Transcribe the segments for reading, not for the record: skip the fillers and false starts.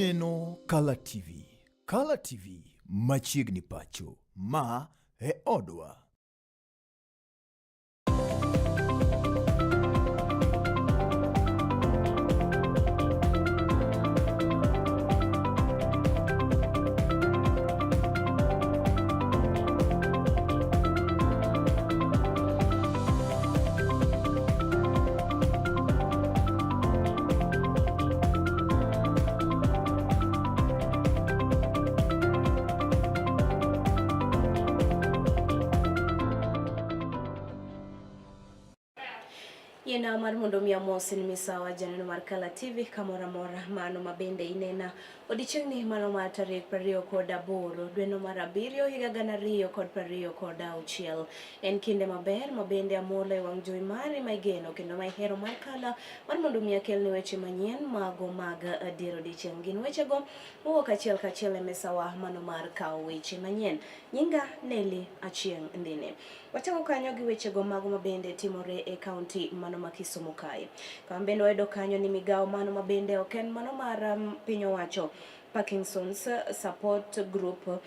Uneno Color TV. Color TV machiegni pacho. Ma e odwa. Yena mar mondo mi amosi ni misawa janeno mar Color TV kamora mora mano mabende inena odichiengni mano mar tarik 28 dwe no mar 7 higa 2026 en kinde maber mabende amole wang' jowi mari maigeno kendo maihero mar Color mar mondo mi akelni weche manyien mago mag adier odichieng' gin wechego mowuok achiel kachiel e mesawa mano mar kawo weche manyien. Nyinga Nelly Achieng' Ndine. Wachako kanyo gi wechego mago mabende timore e kaunti mano ma Kisumu kae. Kambende wayudo kanyo ni migawo mano mabende oken mano mar piny owacho Parkinson's Support Group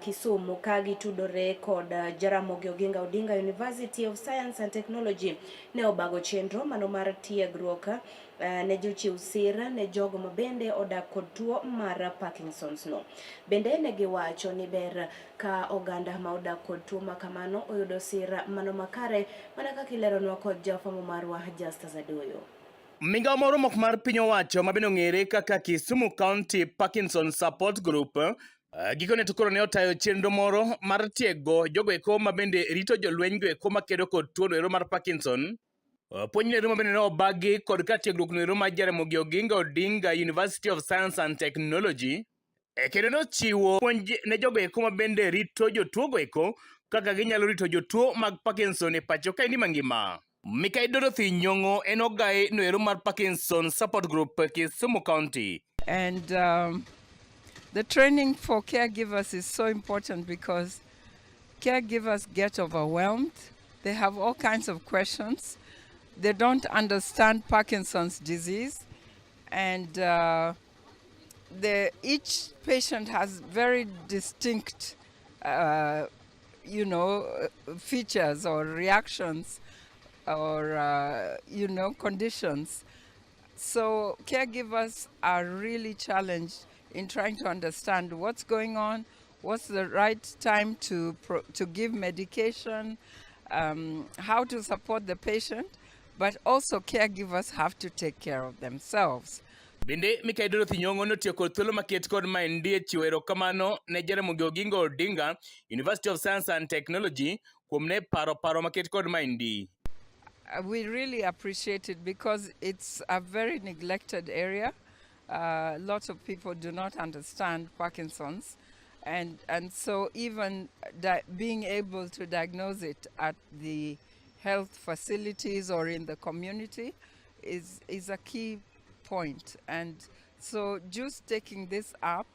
Kisumu kagi tudore kod Jaramogi Oginga Odinga University of Science and Technology ne obago chenro mano mar tiegruok ne jochiw sira ne jogo mabende odak kod tuo mar Parkinson's no. Bende ne giwacho ni ber ka oganda ma odak kod tuo makamano oyudo sira mano makare mana kaka ileronwa kod jafwambo marwa Justus Adoyo. Migawo moro mok mar piny owacho mabende ong'ere kaka Kisumu County Parkinson Support Group gikone to koro ne otayo chenro moro mar tiego jogo eko mabende rito jolweny go eko makedo kod tuo no mar Parkinson. Puonj no mabende ne obagi kod ka tiegruok no mar Jaramogi Oginga Odinga University of Science and Technology. Kendo nochiwo puonj ne jogo eko mabende rito jotuo go eko kaka ginyalo rito jotuo mag Parkinson e pacho kae ni mangima. Mikai Dorothy Nyong'o en ogae no mar Parkinson Support Group Kisumu County. And the training for caregivers is so important because caregivers get overwhelmed. They have all kinds of questions. They don't understand Parkinson's disease. And each patient has very distinct, features or reactions or, conditions. So caregivers are really challenged in trying to understand what's going on, what's the right time to give medication, how to support the patient, but also caregivers have to take care of themselves. Bende Mikai Dorothy Nyong'o notiyo kod thuolo maket kod maendi e chiwo erokamano ne Jaramogi Oginga Odinga University of Science and Technology kuom ne paro maket kod maendi. We really appreciate it because it's a very neglected area. Lots of people do not understand Parkinson's, and so even being able to diagnose it at the health facilities or in the community is a key point. And so just taking this up,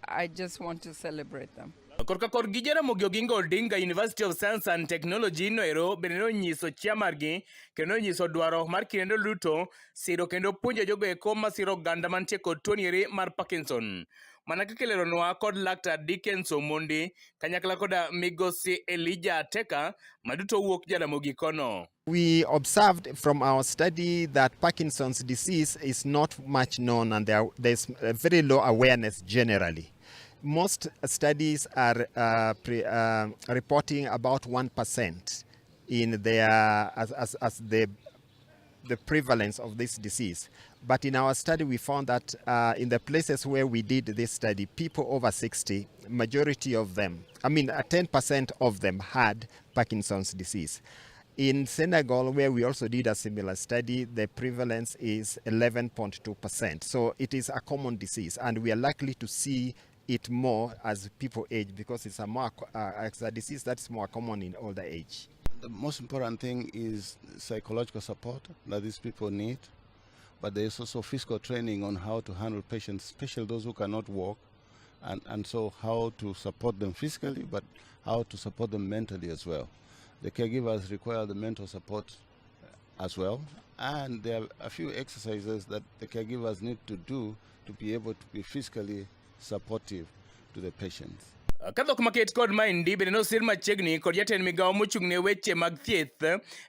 I just want to celebrate them. Korka kod gi Jaramogi Oginga Odinga University of Science and Technology noero bende nonyiso chia margi kendo nonyiso dwaro mar kendo luto siro kendo puonjo jogo eko masiro oganda mantie kod tuo ni mar Parkinson. Mana kaka ileronwa kod Laktar Dickens Omondi kanyakla koda Migosi Elijah Ateka maduto wuok Jaramogi kono. We observed from our study that Parkinson's disease is not much known and there's a very low awareness generally. Most studies are reporting about 1% in their as the prevalence of this disease. But in our study, we found that in the places where we did this study, people over 60, majority of them, 10% of them had Parkinson's disease. In Senegal, where we also did a similar study, the prevalence is 11.2%. So it is a common disease, and we are likely to see it more as people age because it's a disease that's more common in older age. The most important thing is psychological support that these people need, but there is also physical training on how to handle patients, especially those who cannot walk, and so how to support them physically, but how to support them mentally as well. The caregivers require the mental support as well, And there are a few exercises that the caregivers need to do to be able to be physically supportive to the patients. Kadhok maket kod maendi bende nosir machiegni kod jatend migawo mochung'ne weche mag thieth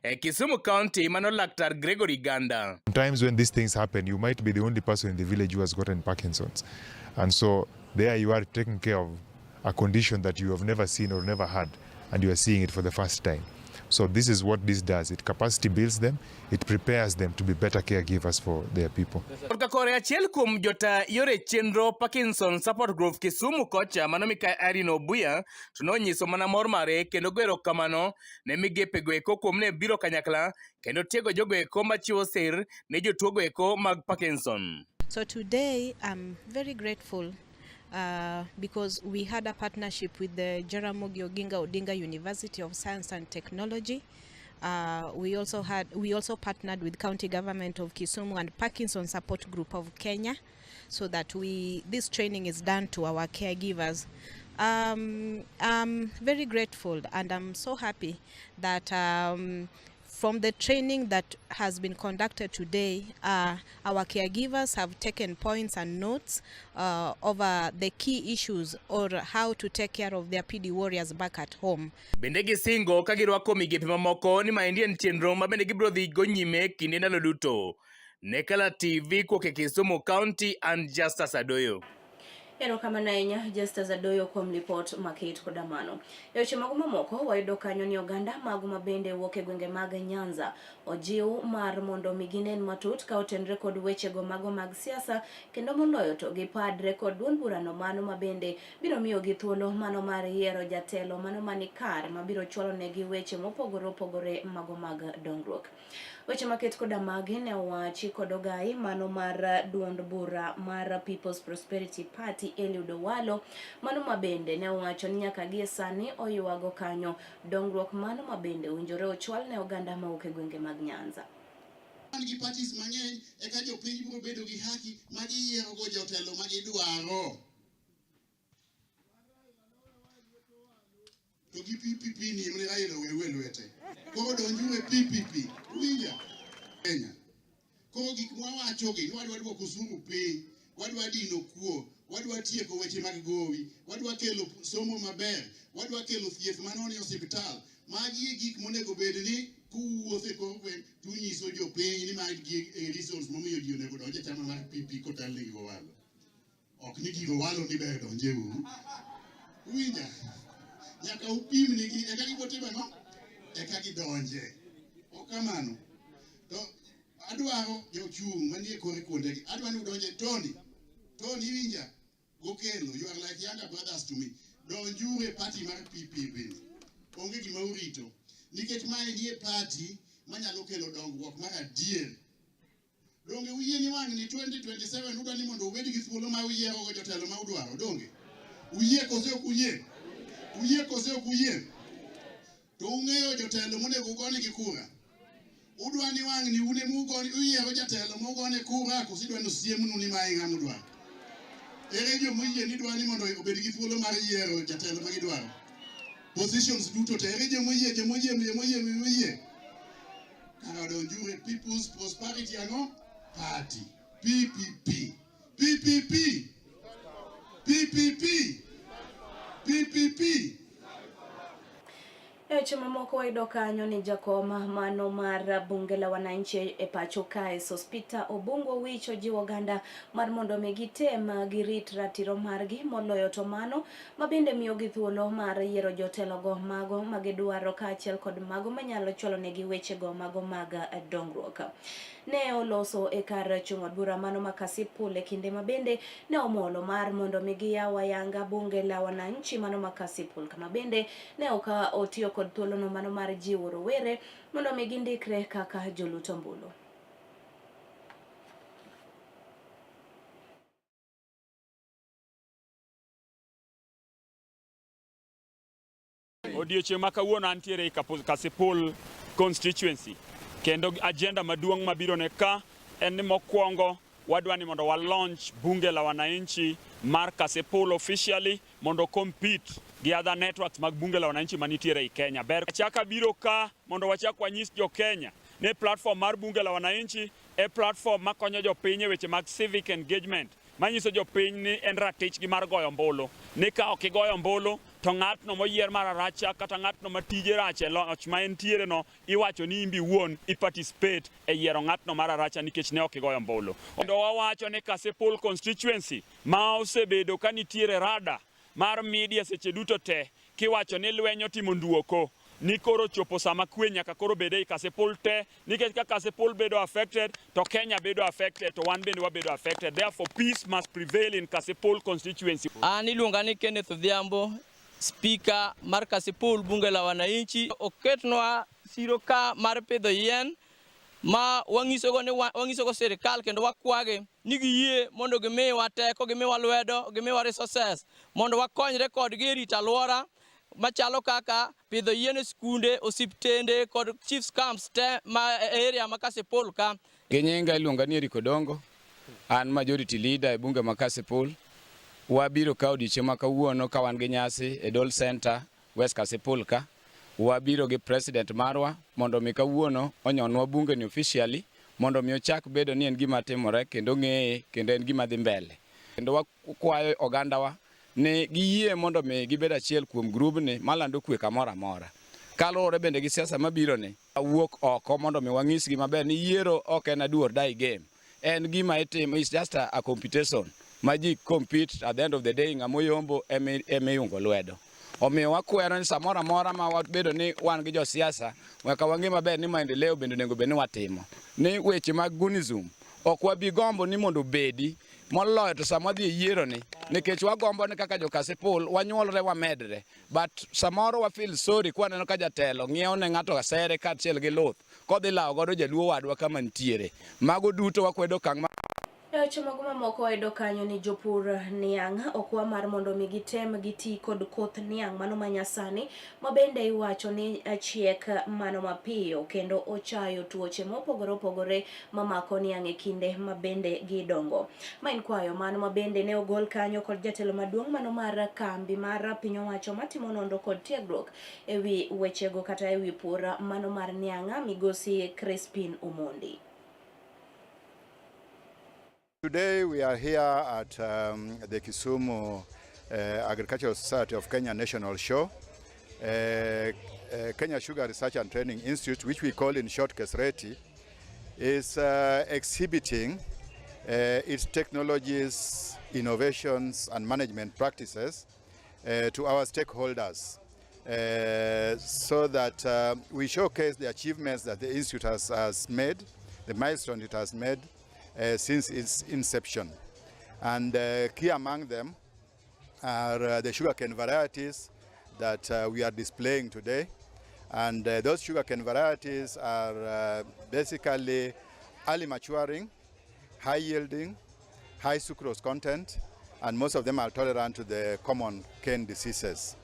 e Kisumu County mano Laktar Gregory Ganda. Sometimes when these things happen, you might be the only person in the village who has gotten Parkinson's. And so there you are taking care of a condition that you have never seen or never had, and you are seeing it for the first time. So this is what this does. It capacity builds them. It prepares them to be better caregivers for their people. Kore achiel kuom jota yore chenro Parkinson Support Group Kisumu kocha mano Mikael Irene Obuya to nonyiso mana mor mare kendo goero kamano ne migepe go eko kuom ne biro kanyakla kendo tiego jogo eko machiwo sir ne jotuo go eko mag Parkinson. So today I'm very grateful because we had a partnership with the Jaramogi Oginga Odinga University of Science and Technology. We also partnered with County Government of Kisumu and Parkinson Support Group of Kenya, so that this training is done to our caregivers. I'm very grateful and I'm so happy that from the training that has been conducted today, our caregivers have taken points and notes over the key issues or how to take care of their PD warriors back at home. Bende gisingo ka girwako migepe mamoko ni maendi en chenro ma bende gibiro dhi go nyime kinde ndalo duto. Ne Kala TV kuoke Kisumu County and Justus Adoyo. Erokamano ahinya Justus Adoyo kuom lipot maket koda mano. Weche mago mamoko wayudo kanyo ni oganda mago mabende wuok e gwenge mag Nyanza ojiw mar mondo miginen matut ka otenre kod weche go mago mag siasa kendo moloyo to gipadre kod duond burano mano mabende biro miyo gi thuolo mano mar yiero jatelo mano manikar mabiro chwalo negi weche mopogore opogore mago mag dongruok. Weche maket koda magi ne owachi kod ogai mano mar duond bura mar People's Prosperity Party Eliud Owalo mano mabende ne owacho ni nyaka gie sani oyuago kanyo dongruok mano mabende winjore ochwal ne oganda mauke gwenge mag Nyanza. Gi parties mang'eny eka jopiny biro bedo gi haki ma giyiero go jotelo ma gidwaro. To gi PPP ni mne Raila wewe lwete. Koro donjure PPP. Winja. Kenya. Koro gik mwawacho gi wadwa dwoko osuru piny, wadwa dino kuo, wadwa tieko weche mag gowi, wadwa kelo somo maber, wadwa kelo thieth manoni osiptal. Magi gik monego bed ni kuwuothe kor gweng' tunyiso jopiny ni magi reasons momiyo ji onego donje chama mar PPP kotal negi Owalo. Ok ni gigo Owalo ni ber donje uru. Winja. Nyaka upim negi eka gibotimo no eka gidonje. Okamano to adwaro jochung' manie kore kuondegi adwaro ni udonje Tony winja gokelo you are like younger brothers to me donjure party mar PPP onge gima urito nikech mae nie party manyalo kelo dongruok mar adier. Donge uyie ni wang' ni 2027 udwa ni mondo ubed gi thuolo ma uyiero go jotelo ma udwaro donge uyie kose ok uyie to ung'eyo jotelo monego ugone gi kura. Udwa ni wang' ni une mugoni uyiero jatelo mogone kura kosidwa no siemnu ni mae ng'ama udwaro. Ere jo moyie ni dwa ni mondo obed gi thuolo mar yiero jatelo ma gidwaro. Positions duto te ere jo moyie. Kara donjure People's Prosperity Party. PPP. Eche mamoko wayudo kanyo ni jakoma mano mar bunge la wananchi e pacho kae Sospita Obungo wicho jiwo ganda mar mondo gitem girit ratiro margi moloyo to mano mabende miyo gi thuolo mar yiero jotelo go mago magidwaro kaachiel kod mago manyalo chwalo negi weche go mago mag dongruok. Ne oloso e kar chung' od bura mano ma Kasipul e kinde mabende ne omolo mar mondo giyawa yanga bunge la wananchi mano ma Kasipul kama bende ne otiyo kod thuolo no mano mar jiwo rowere mondo gindikre kaka joluto ombulu. Odiochieng' ma kawuono antiere e Kasipul constituency kendo agenda maduong' mabiro ne ka en ni mokwongo wadwa ni mondo wa launch bunge la wananchi mar Kasipul officially mondo compete gi other networks mag bunge la wananchi manitiere e Kenya. Ber chaka biro ka mondo wachak wanyis jo Kenya ni platform mar bunge la wananchi e platform makonyo jopiny e weche mag civic engagement, manyiso jopiny ni en ratichgi mar goyo ombulu, ni ka ok igoyo ombulu to ng'atno moyier mar aracha kata ng'atno matije rach e loch ma entiere no iwacho ni imbi wuon i-participate e yiero ng'atno mar aracha nikech ne ok igoyo ombulu. Kendo wawacho ni Kasipul constituency ma osebedo ka nitiere rada mar media seche duto te kiwacho ni lweny otimo nduoko, ni koro chopo sama kwe nyaka koro bede i Kasipul te, nikech ka Kasipul bedo affected to Kenya bedo affected to wan bende wabedo affected. Therefore peace must prevail in Kasipul constituency. An iluonga ni Kenneth Odhiambo, Speaker mar Kasipul bunge la wananchi. Oketnwa siro ka mar pidho yien ma wangisogo sirikal kendo wakwage ni giyie mondo gimiwa teko, gimiwa lwedo, gimiwa resources mondo wakonyre kodgi e rito alwora machalo kaka pidho yien e skunde, osiptende kod chiefs camps te ma area ma Kasipul ka. Ginyinga iluonga ni Eric Odongo, an majority leader e bunge ma Kasipul. Wabiro ka odiochieng' ma kawuono ka wan gi nyasi e Dole Center West Kasipul ka. Wabiro gi president marwa mondo mi kawuono onyonwa bunge ni officially mondo mi ochak bedo ni en gima timore kendo ng'eye kendo en gima dhi mbele. Kendo wakwayo ogandawa ni giyie mondo mi gibed achiel kuom grubni malando kwe kamoro amora. Kaluwore bende gi siasa mabiro ni wuok oko mondo mi wang'isgi maber ni yiero ok en a do or die game. En gima itimo, it's just a competition. Maji compete at the end of the day ng'amoyombo emiyungo lwedo. Omiyo wakwero ni samoro amora ma wabedo ni wan gi josiasa weka wang'e maber ni maendeleo bende onego bed ni watimo. Ni weche mag gunism ok wabi gombo ni mondo bedi moloyo to sama dhi yiero ni nikech wagombo ni kaka jo Kasipul wanyuolre wamedre, but samoro wa feel sorry kwa neno ka jatelo ng'iewo ne ng'ato asere kaachiel gi luth kodhi lawo godo jaluo wadwa kama nitiere. Mago duto wakwedo kang' Chomago mamoko wayudo kanyo ni jopur niang' okwa mar mondo mi gitem giti kod koth niang' mano manyasani ma bende iwacho ni chiek mano mapiyo kendo ochayo tuoche mopogore opogore mamako niang' e kinde ma bende gidongo. Ma en kwayo mano ma bende ne ogol kanyo kod jatelo maduong' mano mar kambi mar piny owacho matimo nonro kod tiegruok ewi wechego kata ewi pur mano mar niang' Migosi Crispin Omondi. Today we are here at the Kisumu Agricultural Society of Kenya National Show. Kenya Sugar Research and Training Institute, which we call in short KESRETI, is exhibiting its technologies, innovations and management practices to our stakeholders so that we showcase the achievements that the institute has made, the milestone it has made since its inception. And key among them are the sugarcane varieties that we are displaying today. And those sugarcane varieties are basically early maturing, high yielding, high sucrose content, and most of them are tolerant to the common cane diseases.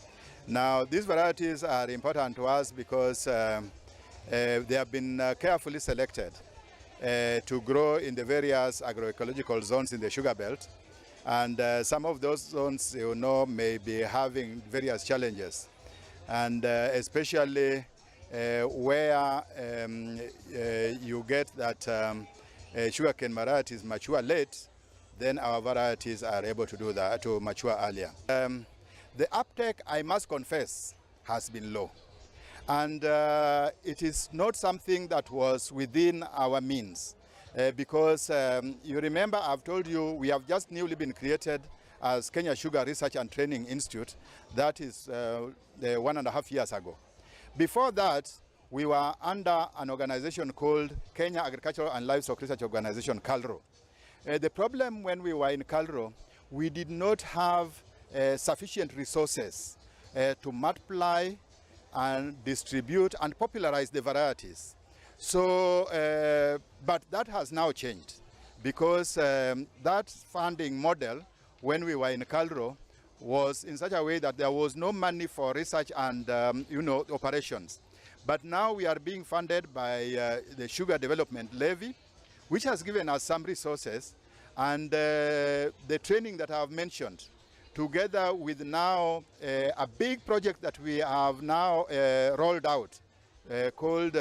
Now, these varieties are important to us because they have been carefully selected to grow in the various agroecological zones in the sugar belt. And some of those zones, you know, may be having various challenges. And especially where you get that sugarcane varieties mature late, then our varieties are able to do that, to mature earlier. The uptake, I must confess, has been low. And it is not something that was within our means because you remember I've told you we have just newly been created as Kenya Sugar Research and Training Institute. That is 1.5 years ago. Before that, we were under an organization called Kenya Agricultural and Livestock Research Organization, KALRO. The problem when we were in KALRO, we did not have sufficient resources to multiply and distribute and popularize the varieties. So, but that has now changed because that funding model, when we were in KALRO, was in such a way that there was no money for research and operations. But now we are being funded by the Sugar Development Levy, which has given us some resources, and the training that I have mentioned, together with now a big project that we have now rolled out called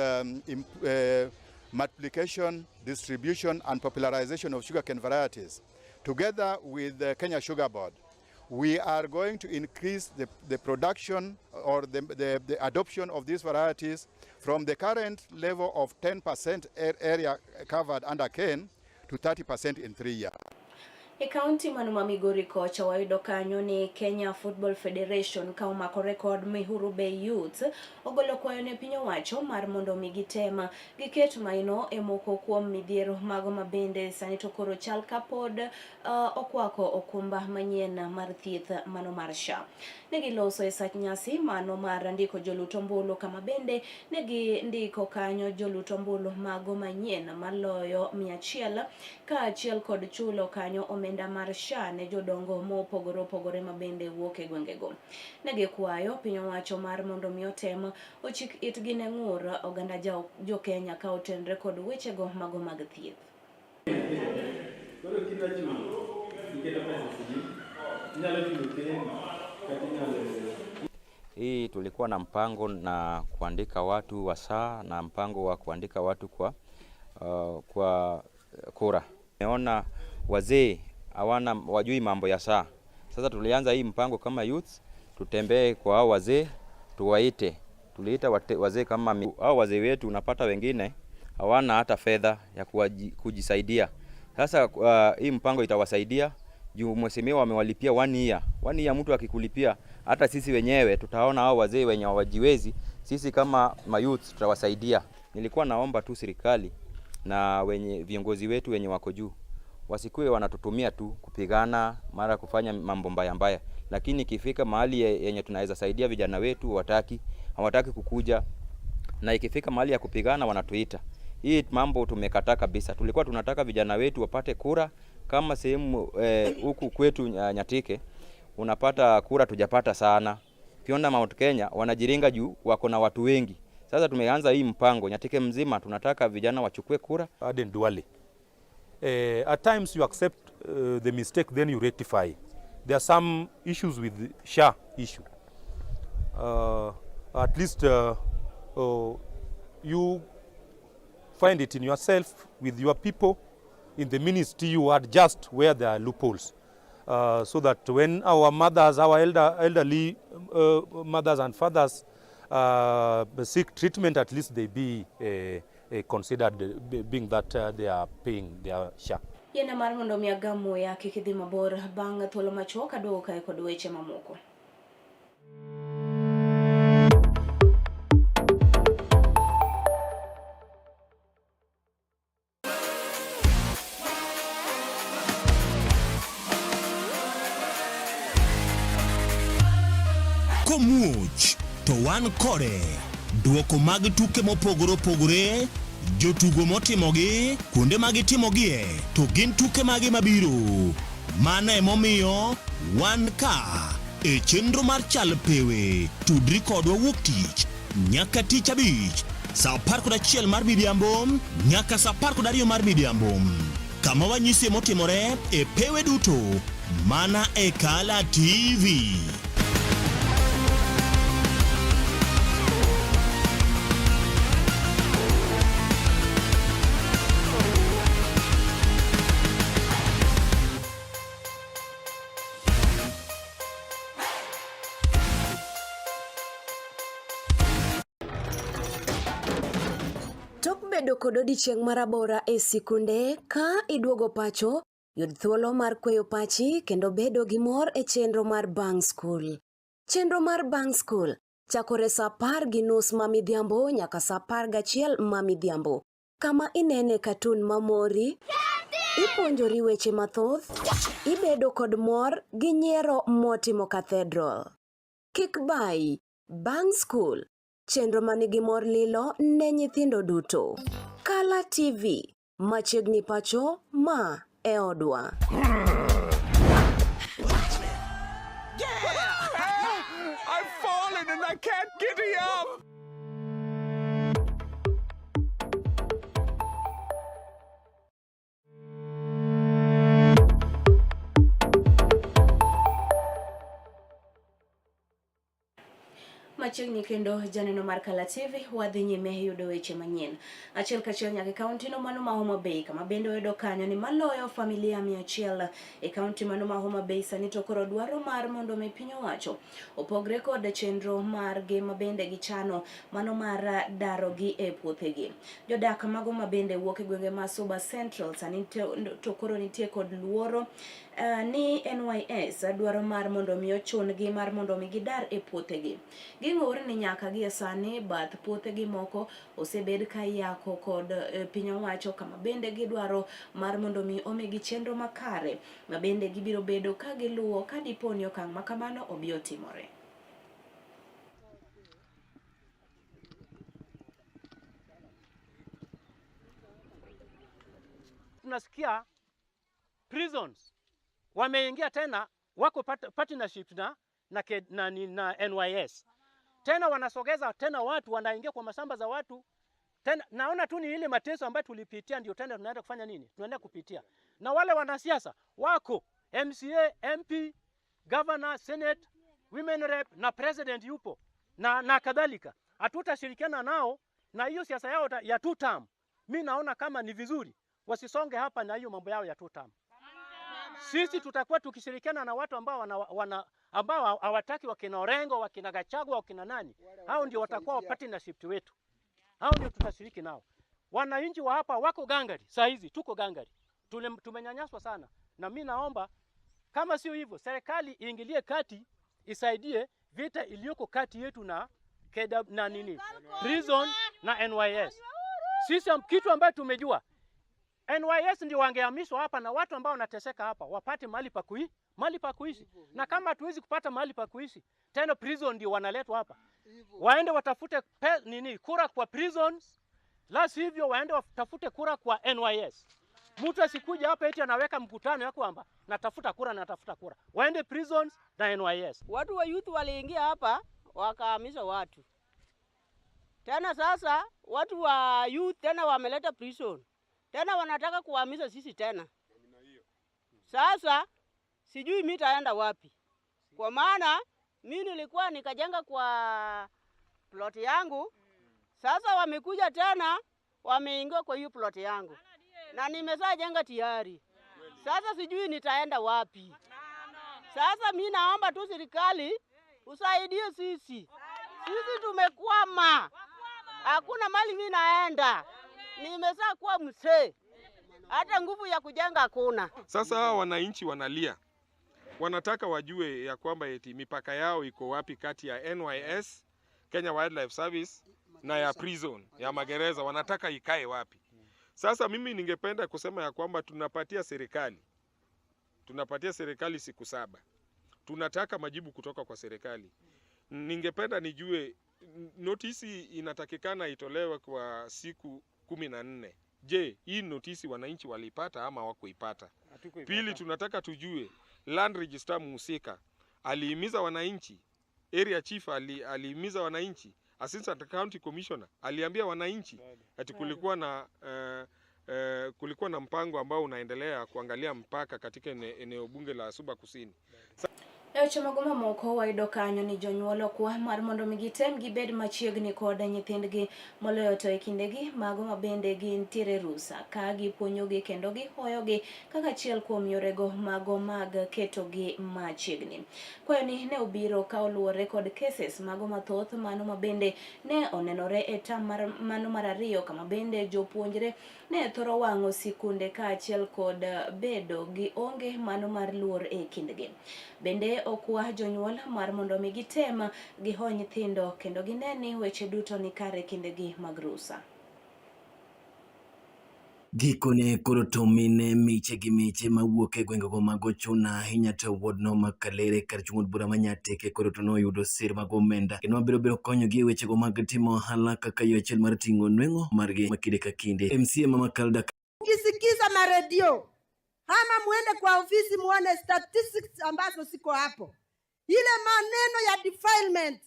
multiplication, distribution, and popularization of sugarcane varieties. Together with the Kenya Sugar Board, we are going to increase the production or the adoption of these varieties from the current level of 10% area covered under cane to 30% in 3 years. E kaunti mano ma Migori kocha wayudo kanyo ni Kenya Football Federation ka omako rekod Mihuru Bay Youth ogolo kwayo ne piny owacho mar mondo mi gitema giket maino e moko kuom midhiero mago mabende sani to koro chal kapod okwako okumba manyien mar thieth mano mar SHA. Negi loso e sach nyasi mano mar ndiko joluto ombulu kama bende negi ndiko kanyo joluto ombulu mago manyien maloyo 100 ka achiel kod chulo kanyo omenda mar SHA ne jodongo mopogore opogore mabende wuok e gwengego. Negi kwayo piny owacho mar mondo mi otem ochik itgi ne ng'ur oganda jo Kenya ka otenre kod wechego mago mag thieth. Hii tulikuwa na mpango na kuandika watu wa SHA na mpango wa kuandika watu kwa kura. Naona wazee hawana wajui mambo ya SHA. Sasa tulianza hii mpango kama youth, tutembee kwa hao wazee, tuwaite. Tuliita wazee kama hao wazee wetu, unapata wengine hawana hata fedha ya kujisaidia. Sasa hii mpango itawasaidia juu mheshimiwa wamewalipia 1 year. 1 year mtu akikulipia, hata sisi wenyewe tutaona hao wazee wenye hawajiwezi, sisi kama mayouth tutawasaidia. Nilikuwa naomba tu serikali na viongozi wetu wenye wako juu wasikue wanatutumia tu kupigana mara kufanya mambo mbaya, lakini ikifika mahali yenye tunaweza saidia vijana wetu hawataki kukuja, na ikifika mahali ya kupigana wanatuita. Hii mambo tumekataa kabisa. Tulikuwa tunataka vijana wetu wapate kura kama sehemu huku kwetu Nyatike unapata kura tujapata sana. Pionda Mount Kenya wanajiringa juu wako na watu wengi. Sasa tumeanza hii mpango Nyatike mzima tunataka vijana wachukue kura. Aden Duale. At times you accept the mistake, then you rectify. There are some issues with the SHA issue. At least you find it in yourself, with your people, in the ministry you adjust where there are loopholes. So that when our mothers, our elderly mothers and fathers seek treatment, at least they be considered, being that they are paying their SHA. Yena mar mondo mi agamo ya kikidhi mabor bang' thuolo machuok aduoka kod weche mamoko. Komuoch to wan kode duoko mag tuke mopogore opogore, jotugo motimogi, kuonde mag timogie, to gin tuke magi mabiro. Mano emomiyo wan ka e chenro mar chal pewe tudri kodwa wuok tich nyaka tich abich saa 11 mar midhiambo nyaka saa 12 mar midhiambo, kama wanyisi motimore e pewe duto mana e Kala TV. Bedo kod odiochieng' marabora e sikunde ka iduogo pacho, yud thuolo mar kweyo pachi kendo bedo gi mor e chenro mar Bang School. Chenro mar Bang School chakore saa 10:30 ma midhiambo nyaka saa 11 ma midhiambo. Kama inene katun mamori, ipuonjori weche mathoth, ibedo kod mor gi nyiero motimo Cathedral. Kik bai, Bang School, chenro manigi mor lilo ne nyithindo duto. Kala TV, machiegni pacho ma e odwa. I've fallen and I can't get up. machiegni kendo janeno mar Kala TV wadhi nyime yudo weche manyien. Achiel kachiel nyaka kaunti no mano ma Homa Bay kama bende oyudo kanyo ni maloyo familia 100 e kaunti mano ma Homa Bay sani to koro dwaro mar mondo mi piny owacho opogre kod chenro mar gi mabende gichano mano mar daro gi e puothegi. Jodak mago mabende wuok e gwenge ma Suba Central sani to koro nitie kod luoro ni NYS dwaro mar mondo mi ochun gi mar mondo mi gidar e puothegi. Ging'ur ni nyaka gi sani bath puothegi moko osebed ka yako kod piny owacho kama bende gidwaro mar mondo mi omigi chenro makare ma bende gibiro bedo ka giluwo ka diponi okang' ma kamano obiro timore. Tunasikia prisons wameingia tena, wako partnership na NYS. Tena wanasogeza tena watu wanaingia kwa mashamba za watu. Tena naona tu ni ile mateso ambayo tulipitia ndio tena tunaenda kufanya nini? Tunaenda kupitia. Na wale wanasiasa wako MCA, MP, governor, senate, women rep na president yupo na kadhalika. Hatutashirikiana nao na hiyo siasa yao ya 2 term. Mimi naona kama ni vizuri wasisonge hapa na hiyo mambo yao ya 2 term. Sisi tutakuwa tukishirikiana na watu ambao hawataki wakina Orengo, wakina Gachagua, wakina nani. Hao ndio watakuwa partnership wetu. Hao ndio tutashiriki nao. Wananchi wa hapa wako gangari. Saa hizi tuko gangari. Tumenyanyaswa sana. Na mimi naomba kama sio hivyo serikali iingilie kati, isaidie vita iliyoko kati yetu na prison na NYS. Sisi kitu ambacho tumejua NYS ndio wangehamishwa hapa na watu ambao wanateseka hapa wapate mahali pa kuishi. Na kama hatuwezi kupata mahali pa kuishi, tena prison ndio wanaletwa hapa. Waende watafute kura kwa prisons, la sivyo waende watafute kura kwa NYS. Mtu asikuja hapa eti anaweka mkutano ya kwamba natafuta kura. Waende prisons na NYS. Watu wa youth waliingia hapa wakahamisha watu. Tena sasa watu wa youth tena wameleta prison. Tena wanataka kuhamisha sisi tena. Sasa sijui mimi taenda wapi. Kwa maana mimi nilikuwa nikajenga kwa plot yangu. Sasa wamekuja tena wameingia kwa hiyo plot yangu. Na nimesha jenga tayari. Sasa sijui nitaenda wapi. Sasa mimi naomba tu serikali usaidie sisi. Sisi tumekwama. Hakuna mali mimi naenda. Nimesha kuwa mzee. Hata nguvu ya kujenga hakuna. Sasa hawa wananchi wanalia. Wanataka wajue ya kwamba eti mipaka yao iko wapi kati ya NYS, Kenya Wildlife Service na ya prison, ya magereza. Wanataka ikae wapi. Sasa mimi ningependa kusema ya kwamba tunapatia serikali siku 7. Tunataka majibu kutoka kwa serikali. Ningependa nijue notisi inatakikana itolewe kwa siku 14. Je, hii notisi wananchi walipata ama hawakuipata? Pili, tunataka tujue land register mhusika alihimiza wananchi, area chief alihimiza wananchi, assistant county commissioner aliambia wananchi ati kulikuwa na mpango ambao unaendelea kuangalia mpaka katika eneo bunge la Suba Kusini. Eche magoma moko wayudo kanyo ni jonyuolo kwa mar mondo mi gitem gibed machiegni kod nyithindgi moloyo to e kindegi mago mabende gintiere rusa ka gipuonjogi kendo gihoyogi kaka achiel kuom yorego mago mag ketogi machiegni. Kwayo ni ne obiro ka oluwore kod cases mago mathoth mano mabende ne onenore e tam mano mar 2 kama bende jopuonjre ne thoro wang'o sikunde ka achiel kod bedo gi onge mano mar luor e kindgi. Bende okwa jonyuol mar mondo mi gitem giho nyithindo kendo gineni weche duto ni kare kindegi mag rusa. Gikone koro to mine miche gi miche mawuok e gwengego mag Ochuna ahinya to wuodno mag Kalere kar chung od bura manyateke koro to noyudo sir mag omenda kendo mabiro konyogi e wechego mag timo ohala kaka yo achiel mar ting'o nweng'o margi makinde ka kinde. MCA Mama Kalda Ukisikiza maredio ama muende kwa ofisi muone statistics ambazo siko hapo. Ile maneno ya defilement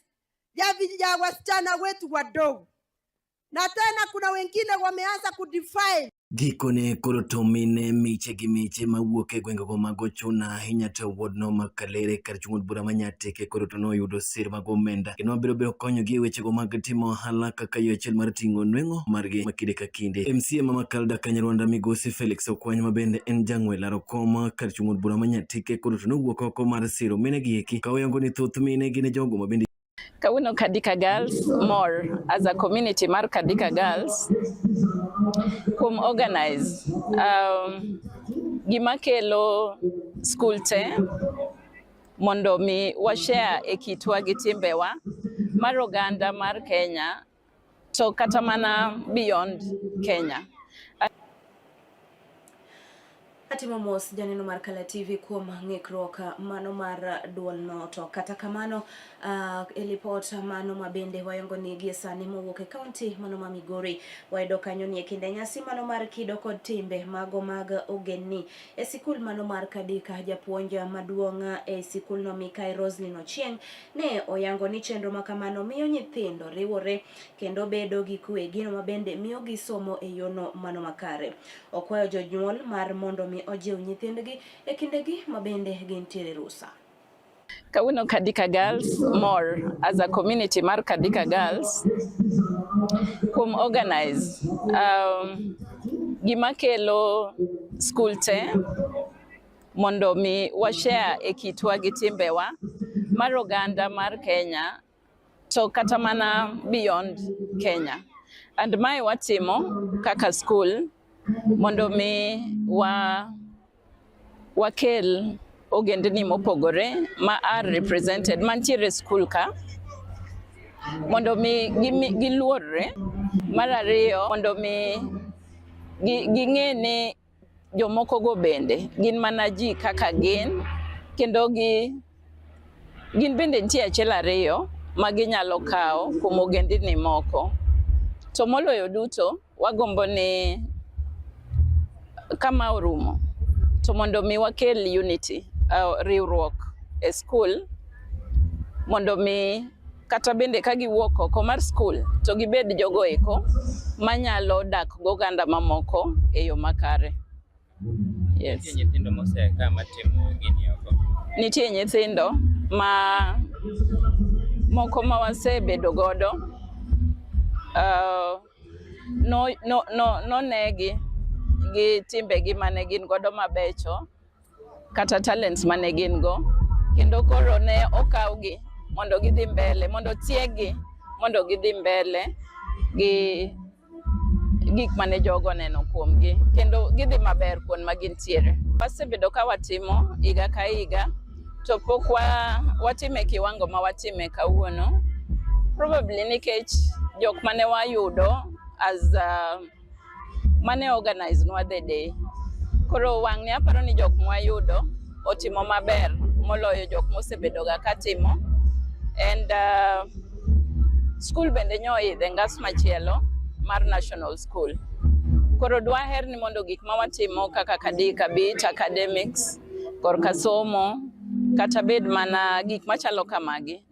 ya wasichana wetu wadogo. Na tena kuna wengine wameanza kudefile Gikone koro to mine miche gi miche mawuok e gwenge go mago chuna ahinya to wuodno makalere kar chung bura manyateke koro to noyudo sir mag omenda kendo biro konyogi e weche go mag timo ohala kaka yo achiel mar ting'o nweng'o margi makinde ka kinde. MCA ma Makalda Kanyarwanda Migosi Felix Okwany ma bende en jang'wel arokoma kar chung bura manyateke koro to nowuok oko mar siro mine gi eki ka oyango ni thoth mine gin jogo ma bende Kawuono Kadika Girls more as a community mar Kadika Girls kum organize gima kelo school te mondo mi wa share e kitwa gi timbewa mar oganda mar Kenya to kata mana beyond Kenya. Atimo mos janeno mar Kala TV kuom ng'ikruok mano mar duol no to kata kamano e report mano mabende wayango ni gie sani mowuok e county mano ma Migori wayudo kanyo ni e kinde nyasi mano mar kido kod timbe mago mag ogenni e sikul mano mar Kadika. Japuonja maduong' e sikul no Mikai Roslyn Ochieng ne oyango ni chenro makamano miyo nyithindo riwore kendo bedo gi kwe gino mabende miyo gi somo e yono mano makare. Okwayo jonyuol mar mondo mi ojiw nyithindgi e kindegi mabende gintiere rusa. Kawuono Kadika Girls more as a community mar Kadika Girls kum organize gima kelo school te mondo mi wa share e kitwa gi timbewa mar oganda mar Kenya to kata mana beyond Kenya. And my watimo kaka school mondo mi wakel ogendni mopogore ma are represented mantiere school ka mondo mi giluorre. Mar ariyo mondo mi ging'e ni jomoko go bende gin mana ji kaka gin kendo gin bende nitie achiel ariyo ma ginyalo kawo kuom ogendni moko. To moloyo duto wagombo ni kama orumo to mondo mi wakel unity riwruok e school mondo mi kata bende ka giwuok oko mar school to gibed jogo eko manyalo dak go oganda mamoko e yo makare. Yes. Nyithindo moseka matimo gini oko. Nitie nyithindo moko ma wasebedo godo no negi gi timbegi mane gin godo mabecho kata talents mane gin go kendo koro ne okawgi mondo gidhi mbele mondo tiegi mondo gidhi mbele gi gik mane jogo neno kuomgi kendo gidhi maber kuon ma gintiere. Wasebedo ka watimo higa ka higa to pok watime kiwango ma watime kawuono probably nikech jok mane wayudo as mane organize nwa the day. Koro wang'ni aparo ni jok mwayudo otimo maber moloyo jok mosebedo ga katimo. And school bende nyoidhe ngas machielo mar national school. Koro dwaher ni mondo gik ma watimo kaka Kadika bit academics korka somo kata bed mana gik machalo kamagi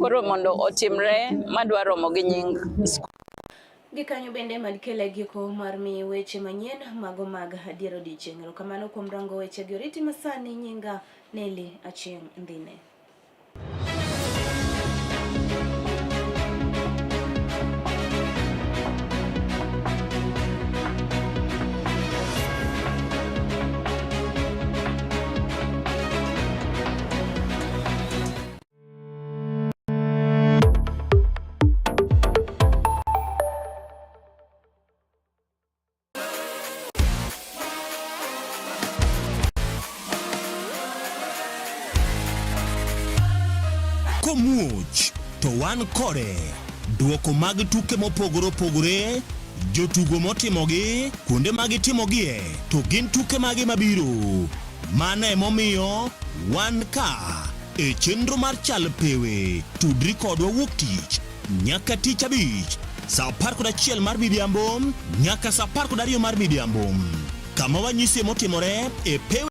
koro mondo otimre madwaro mo gi nying school. Gikanyo bende madkele giko mar mi weche manyien mago mag adier odiochieng'. Kamano kuom rango weche gi oriti masani nyinga Nelly Achieng' Ndine. Komuoch to wan kode duoko mag tuke mopogore opogore jotugo motimogi kuonde magitimogie to gin tuke magi mabiro mane momiyo wan ka e chenro mar chal pewe tudri kodwa wuok tich nyaka tich abich saa 11 mar midhiambo nyaka saa 12 mar midhiambo kama wanyisi motimore e pewe